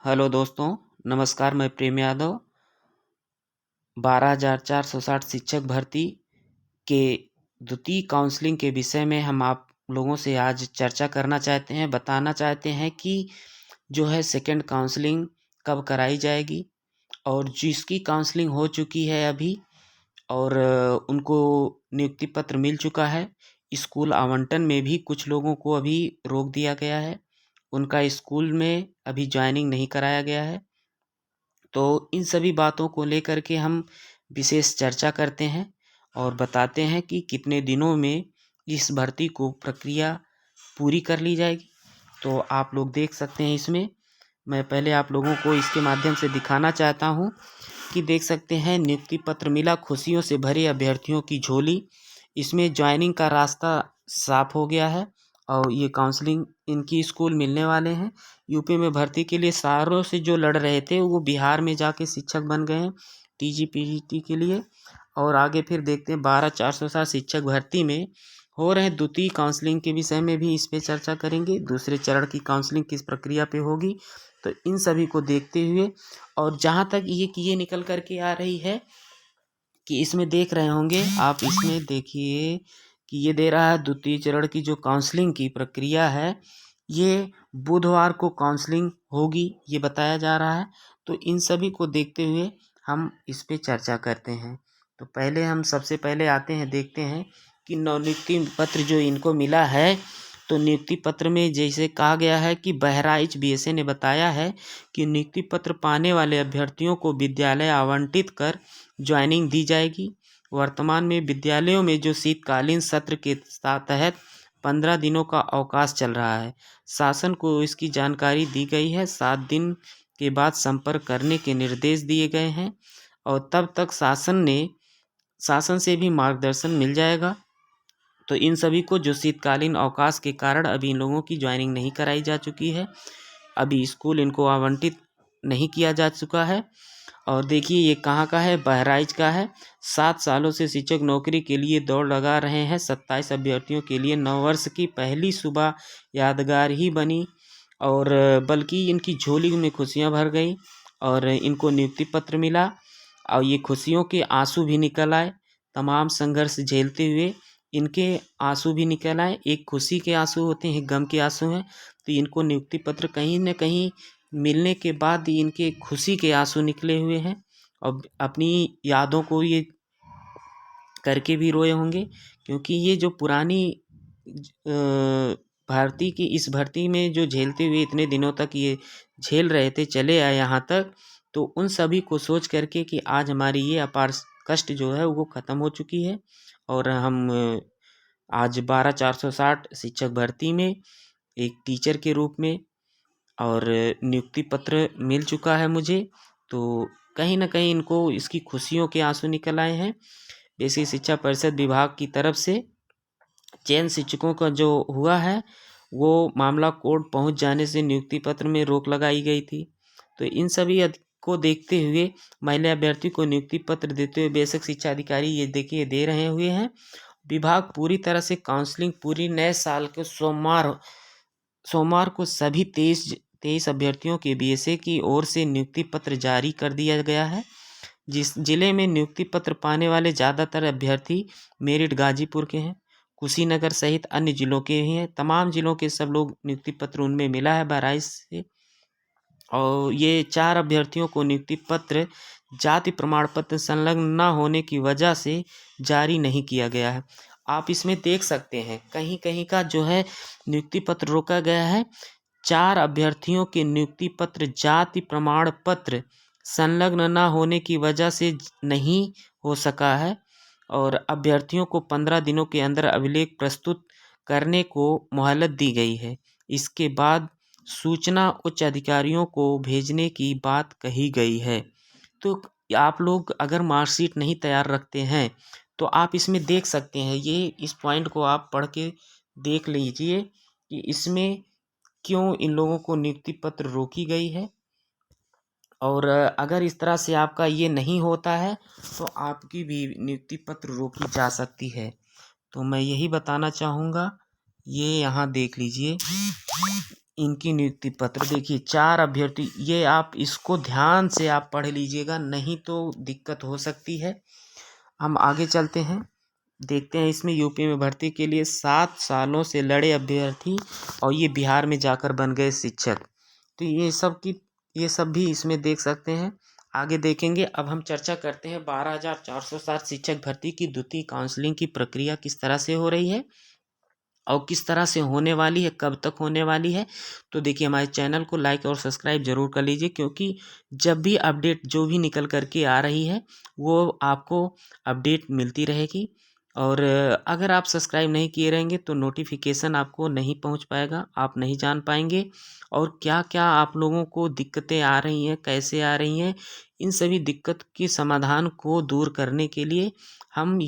Hello दोस्तों, नमस्कार। मैं प्रेम यादव 12,460 शिक्षक भर्ती के द्वितीय काउंसलिंग के विषय में हम आप लोगों से आज चर्चा करना चाहते हैं। बताना चाहते हैं कि जो है सेकंड काउंसलिंग कब कराई जाएगी और जिसकी काउंसलिंग हो चुकी है अभी और उनको नियुक्ति पत्र मिल चुका है। स्कूल आवंटन में भी कुछ लोगों को अभी रोक दिया गया है, उनका स्कूल में अभी ज्वाइनिंग नहीं कराया गया है। तो इन सभी बातों को लेकर के हम विशेष चर्चा करते हैं और बताते हैं कि कितने दिनों में इस भर्ती को प्रक्रिया पूरी कर ली जाएगी। तो आप लोग देख सकते हैं, इसमें मैं पहले आप लोगों को इसके माध्यम से दिखाना चाहता हूं कि देख सकते हैं, नियुक्ति पत्र मिला, खुशियों से भरे अभ्यर्थियों की झोली। इसमें ज्वाइनिंग का रास्ता साफ हो गया है और ये काउंसलिंग इनकी स्कूल मिलने वाले हैं। यूपी में भर्ती के लिए सालों से जो लड़ रहे थे वो बिहार में जाके शिक्षक बन गए हैं टीजी पीजीटी के लिए। और आगे फिर देखते हैं 12,460 शिक्षक भर्ती में हो रहे द्वितीय काउंसलिंग के विषय में भी इस पे चर्चा करेंगे। दूसरे चरण की काउंसलिंग किस प्रक्रिया पे होगी, तो इन सभी को देखते हुए और जहाँ तक ये निकल कर के आ रही है कि इसमें देख रहे होंगे आप, इसमें देखिए कि ये दे रहा है द्वितीय चरण की जो काउंसलिंग की प्रक्रिया है, ये बुधवार को काउंसलिंग होगी, ये बताया जा रहा है। तो इन सभी को देखते हुए हम इस पे चर्चा करते हैं। तो पहले हम सबसे पहले आते हैं, देखते हैं कि नवनियुक्ति पत्र जो इनको मिला है। तो नियुक्ति पत्र में जैसे कहा गया है कि बहराइच बीएसए ने बताया है कि नियुक्ति पत्र पाने वाले अभ्यर्थियों को विद्यालय आवंटित कर ज्वाइनिंग दी जाएगी। वर्तमान में विद्यालयों में जो शीतकालीन सत्र के तहत 15 दिनों का अवकाश चल रहा है, शासन को इसकी जानकारी दी गई है। 7 दिन के बाद संपर्क करने के निर्देश दिए गए हैं और तब तक शासन से भी मार्गदर्शन मिल जाएगा। तो इन सभी को जो शीतकालीन अवकाश के कारण अभी इन लोगों की ज्वाइनिंग नहीं कराई जा चुकी है, अभी स्कूल इनको आवंटित नहीं किया जा चुका है। और देखिए ये कहाँ का है, बहराइच का है। 7 सालों से शिक्षक नौकरी के लिए दौड़ लगा रहे हैं। 27 अभ्यर्थियों के लिए नववर्ष की पहली सुबह यादगार ही बनी और बल्कि इनकी झोली में खुशियां भर गई और इनको नियुक्ति पत्र मिला और ये खुशियों के आंसू भी निकल आए। तमाम संघर्ष झेलते हुए इनके आंसू भी निकल आए। एक खुशी के आंसू होते हैं, गम के आंसू हैं। तो इनको नियुक्ति पत्र कहीं न कहीं मिलने के बाद इनके खुशी के आंसू निकले हुए हैं और अपनी यादों को ये करके भी रोए होंगे, क्योंकि ये जो पुरानी भर्ती की इस भर्ती में जो झेलते हुए इतने दिनों तक ये झेल रहे थे, चले आए यहाँ तक, तो उन सभी को सोच करके कि आज हमारी ये अपार कष्ट जो है वो ख़त्म हो चुकी है और हम आज 12,460 शिक्षक भर्ती में एक टीचर के रूप में और नियुक्ति पत्र मिल चुका है मुझे। तो कहीं न कहीं इनको इसकी खुशियों के आंसू निकल आए हैं। बेसिक शिक्षा परिषद विभाग की तरफ से चयन शिक्षकों का जो हुआ है वो मामला कोर्ट पहुंच जाने से नियुक्ति पत्र में रोक लगाई गई थी। तो इन सभी को देखते हुए महिला अभ्यर्थी को नियुक्ति पत्र देते हुए बेसिक शिक्षा अधिकारी ये देखिए दे रहे हुए हैं। विभाग पूरी तरह से काउंसलिंग पूरी नए साल के सोमवार को सभी 23 अभ्यर्थियों के बीएसए की ओर से नियुक्ति पत्र जारी कर दिया गया है। जिस जिले में नियुक्ति पत्र पाने वाले ज़्यादातर अभ्यर्थी मेरठ गाजीपुर के हैं, कुशीनगर सहित अन्य जिलों के ही हैं। तमाम जिलों के सब लोग नियुक्ति पत्र उनमें मिला है बहराइच से। और ये 4 अभ्यर्थियों को नियुक्ति पत्र जाति प्रमाण पत्र संलग्न न होने की वजह से जारी नहीं किया गया है। आप इसमें देख सकते हैं कहीं कहीं का जो है नियुक्ति पत्र रोका गया है। 4 अभ्यर्थियों के नियुक्ति पत्र जाति प्रमाण पत्र संलग्न न होने की वजह से नहीं हो सका है और अभ्यर्थियों को 15 दिनों के अंदर अभिलेख प्रस्तुत करने को मोहलत दी गई है। इसके बाद सूचना उच्च अधिकारियों को भेजने की बात कही गई है। तो आप लोग अगर मार्कशीट नहीं तैयार रखते हैं तो आप इसमें देख सकते हैं, ये इस पॉइंट को आप पढ़ के देख लीजिए कि इसमें क्यों इन लोगों को नियुक्ति पत्र रोकी गई है। और अगर इस तरह से आपका ये नहीं होता है तो आपकी भी नियुक्ति पत्र रोकी जा सकती है। तो मैं यही बताना चाहूँगा, ये यहाँ देख लीजिए इनकी नियुक्ति पत्र देखिए, 4 अभ्यर्थी, ये आप इसको ध्यान से आप पढ़ लीजिएगा, नहीं तो दिक्कत हो सकती है। हम आगे चलते हैं, देखते हैं इसमें यूपी में भर्ती के लिए 7 सालों से लड़े अभ्यर्थी और ये बिहार में जाकर बन गए शिक्षक। तो ये सब भी इसमें देख सकते हैं, आगे देखेंगे। अब हम चर्चा करते हैं 12,460 शिक्षक भर्ती की द्वितीय काउंसलिंग की प्रक्रिया किस तरह से हो रही है और किस तरह से होने वाली है, कब तक होने वाली है। तो देखिए, हमारे चैनल को लाइक और सब्सक्राइब जरूर कर लीजिए, क्योंकि जब भी अपडेट जो भी निकल करके आ रही है वो आपको अपडेट मिलती रहेगी। और अगर आप सब्सक्राइब नहीं किए रहेंगे तो नोटिफिकेशन आपको नहीं पहुंच पाएगा, आप नहीं जान पाएंगे और क्या क्या आप लोगों को दिक्कतें आ रही हैं, कैसे आ रही हैं। इन सभी दिक्कत के समाधान को दूर करने के लिए हम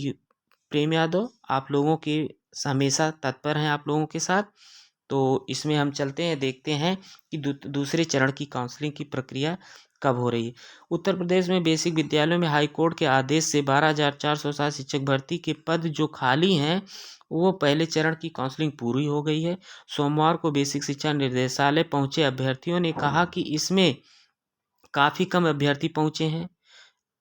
प्रेम यादव आप लोगों के हमेशा तत्पर हैं आप लोगों के साथ। तो इसमें हम चलते हैं, देखते हैं कि दूसरे चरण की काउंसलिंग की प्रक्रिया कब हो रही है। उत्तर प्रदेश में बेसिक विद्यालयों में हाईकोर्ट के आदेश से 12,460 शिक्षक भर्ती के पद जो खाली हैं वो पहले चरण की काउंसलिंग पूरी हो गई है। सोमवार को बेसिक शिक्षा निर्देशालय पहुंचे अभ्यर्थियों ने कहा कि इसमें काफ़ी कम अभ्यर्थी पहुंचे हैं,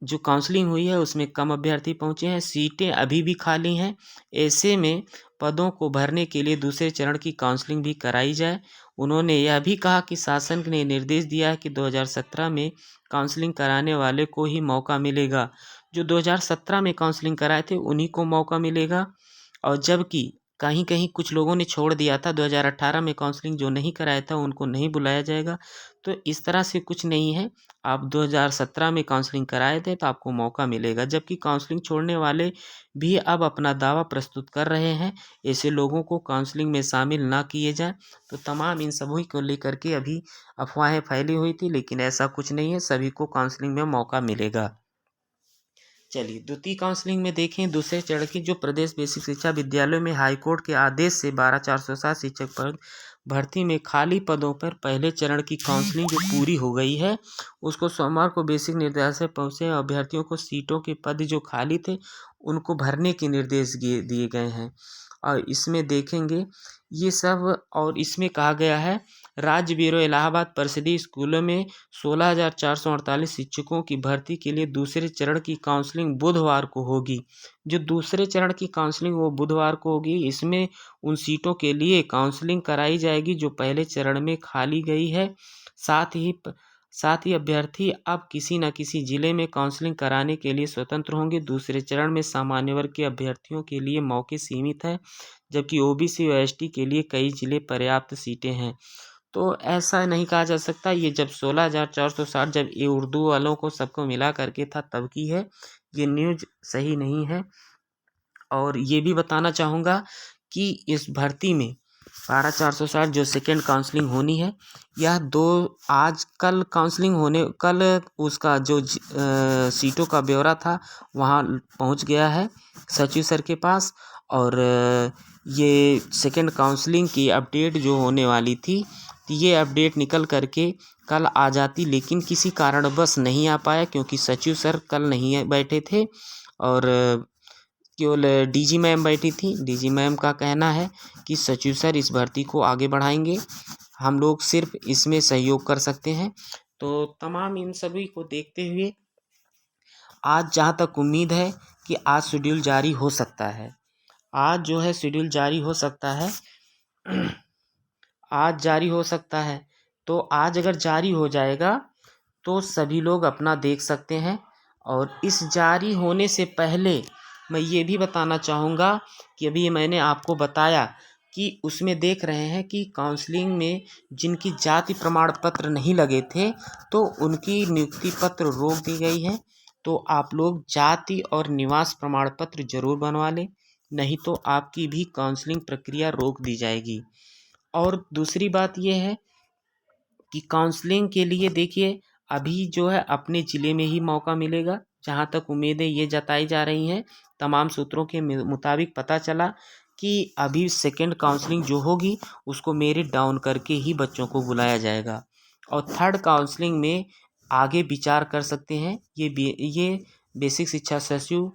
जो काउंसलिंग हुई है उसमें कम अभ्यर्थी पहुंचे हैं, सीटें अभी भी खाली हैं। ऐसे में पदों को भरने के लिए दूसरे चरण की काउंसलिंग भी कराई जाए। उन्होंने यह भी कहा कि शासन ने निर्देश दिया है कि 2017 में काउंसलिंग कराने वाले को ही मौका मिलेगा। जो 2017 में काउंसलिंग कराए थे उन्हीं को मौका मिलेगा, और जबकि कहीं कहीं कुछ लोगों ने छोड़ दिया था, 2018 में काउंसलिंग जो नहीं कराया था उनको नहीं बुलाया जाएगा। तो इस तरह से कुछ नहीं है, आप 2017 में काउंसलिंग कराए थे तो आपको मौका मिलेगा। जबकि काउंसलिंग छोड़ने वाले भी अब अपना दावा प्रस्तुत कर रहे हैं, ऐसे लोगों को काउंसलिंग में शामिल ना किए जाए। तो तमाम इन सभी को लेकर के अभी अफवाहें फैली हुई थी, लेकिन ऐसा कुछ नहीं है, सभी को काउंसलिंग में मौका मिलेगा। चलिए, द्वितीय काउंसलिंग में देखें, दूसरे चरण की जो प्रदेश बेसिक शिक्षा विद्यालयों में हाईकोर्ट के आदेश से 12,460 शिक्षक पद भर्ती में खाली पदों पर पहले चरण की काउंसलिंग जो पूरी हो गई है, उसको सोमवार को बेसिक निर्देशालय पहुंचे अभ्यर्थियों को सीटों के पद जो खाली थे उनको भरने के निर्देश दिए गए हैं। और इसमें देखेंगे ये सब, और इसमें कहा गया है राज्य ब्यूरो इलाहाबाद परिषदीय स्कूलों में 16,448 शिक्षकों की भर्ती के लिए दूसरे चरण की काउंसलिंग बुधवार को होगी। जो दूसरे चरण की काउंसलिंग वो बुधवार को होगी। इसमें उन सीटों के लिए काउंसलिंग कराई जाएगी जो पहले चरण में खाली गई है। साथ ही अभ्यर्थी अब किसी न किसी जिले में काउंसलिंग कराने के लिए स्वतंत्र होंगे। दूसरे चरण में सामान्य वर्ग के अभ्यर्थियों के लिए मौके सीमित हैं, जबकि ओबीसी और एसटी के लिए कई जिले पर्याप्त सीटें हैं। तो ऐसा नहीं कहा जा सकता, ये जब 16,460 जब ये उर्दू वालों को सबको मिला करके था तब की है, ये न्यूज़ सही नहीं है। और ये भी बताना चाहूँगा कि इस भर्ती में 12,460 जो सेकेंड काउंसलिंग होनी है, यह आज कल काउंसलिंग होने, कल उसका जो सीटों का ब्यौरा था वहाँ पहुँच गया है सचिव सर के पास। और ये सेकेंड काउंसलिंग की अपडेट जो होने वाली थी, ये अपडेट निकल करके कल आ जाती, लेकिन किसी कारणवश नहीं आ पाया, क्योंकि सचिव सर कल नहीं बैठे थे और केवल डीजी मैम बैठी थी। डीजी मैम का कहना है कि सचिव सर इस भर्ती को आगे बढ़ाएंगे, हम लोग सिर्फ इसमें सहयोग कर सकते हैं। तो तमाम इन सभी को देखते हुए आज जहाँ तक उम्मीद है कि आज शेड्यूल जारी हो सकता है, आज जो है शेड्यूल जारी हो सकता है, आज जारी हो सकता है। तो आज अगर जारी हो जाएगा तो सभी लोग अपना देख सकते हैं। और इस जारी होने से पहले मैं ये भी बताना चाहूँगा कि अभी मैंने आपको बताया कि उसमें देख रहे हैं कि काउंसलिंग में जिनकी जाति प्रमाण पत्र नहीं लगे थे तो उनकी नियुक्ति पत्र रोक दी गई है। तो आप लोग जाति और निवास प्रमाण पत्र जरूर बनवा लें, नहीं तो आपकी भी काउंसलिंग प्रक्रिया रोक दी जाएगी। और दूसरी बात यह है कि काउंसलिंग के लिए देखिए अभी जो है अपने ज़िले में ही मौका मिलेगा, जहाँ तक उम्मीदें ये जताई जा रही हैं। तमाम सूत्रों के मुताबिक पता चला कि अभी सेकेंड काउंसलिंग जो होगी उसको मेरिट डाउन करके ही बच्चों को बुलाया जाएगा, और थर्ड काउंसलिंग में आगे विचार कर सकते हैं। ये बेसिक शिक्षा सचिव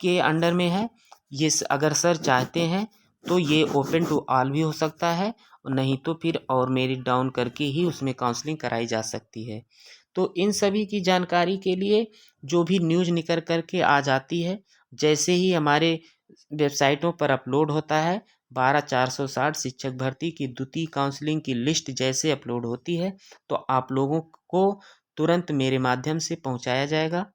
के अंडर में है। ये अगर सर चाहते हैं तो ये ओपन टू ऑल भी हो सकता है, नहीं तो फिर और मेरिट डाउन करके ही उसमें काउंसलिंग कराई जा सकती है। तो इन सभी की जानकारी के लिए जो भी न्यूज़ निकल कर के आ जाती है, जैसे ही हमारे वेबसाइटों पर अपलोड होता है, 12/460 शिक्षक भर्ती की द्वितीय काउंसलिंग की लिस्ट जैसे अपलोड होती है, तो आप लोगों को तुरंत मेरे माध्यम से पहुंचाया जाएगा।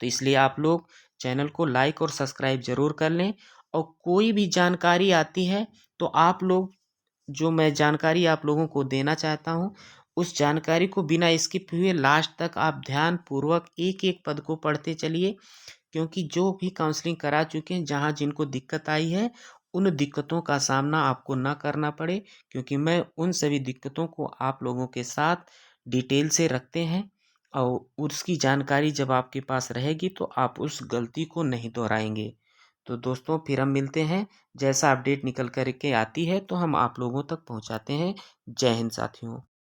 तो इसलिए आप लोग चैनल को लाइक और सब्सक्राइब ज़रूर कर लें, और कोई भी जानकारी आती है तो आप लोग, जो मैं जानकारी आप लोगों को देना चाहता हूँ, उस जानकारी को बिना स्किप हुए लास्ट तक आप ध्यानपूर्वक एक एक पद को पढ़ते चलिए, क्योंकि जो भी काउंसलिंग करा चुके हैं, जहाँ जिनको दिक्कत आई है, उन दिक्कतों का सामना आपको ना करना पड़े, क्योंकि मैं उन सभी दिक्कतों को आप लोगों के साथ डिटेल से रखते हैं, और उसकी जानकारी जब आपके पास रहेगी तो आप उस गलती को नहीं दोहराएंगे। तो दोस्तों, फिर हम मिलते हैं, जैसा अपडेट निकल कर के आती है तो हम आप लोगों तक पहुंचाते हैं। जय हिंद साथियों।